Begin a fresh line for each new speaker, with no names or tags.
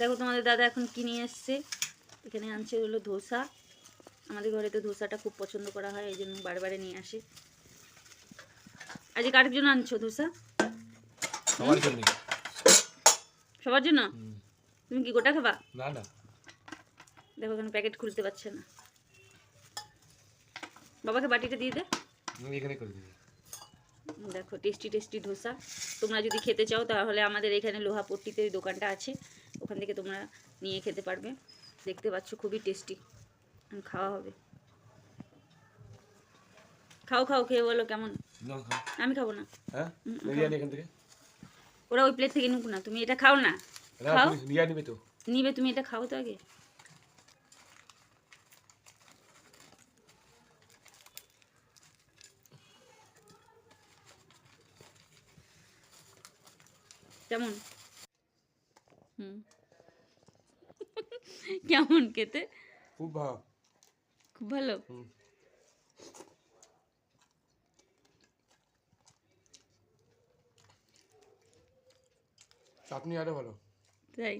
দেখো তোমাদের দাদা এখন কি নিয়ে এসছে। এখানে আনছে হলো ধোসা। আমাদের ঘরে তো ধোসাটা খুব পছন্দ করা হয়, এই জন্য বারবারে নিয়ে আসে। আজকে কার জন্য আনছো ধোসা?
সবার জন্য।
সবার জন্য? তুমি কি গোটা খাবা?
না না,
দেখো এখানে প্যাকেট খুলতে পারছে না। বাবাকে বাটিটা দিয়ে দে।
আমি এখানে করে দিই।
দেখো টেস্টি টেস্টি ধোসা। তোমরা যদি খেতে চাও তাহলে আমাদের এখানে লোহাপট্টিতে ওই দোকানটা আছে, ওখান থেকে তোমরা নিয়ে খেতে পারবে। দেখতে পাচ্ছ খুবই টেস্টি। খাওয়া হবে। খাও খাও, খেয়ে বলো কেমন। আমি খাবো না।
হ্যাঁ, বিরিয়ানি এখান থেকে।
ওরা ওই প্লেট থেকে নুক না, তুমি এটা খাও না। খাও,
নিয়ে নিবে তো।
নিবে, তুমি এটা খাও তো আগে। কেমন? কেমন খেতে?
খুব ভালো।
খুব ভালো।
চাটনি আরো ভালো।
তাই?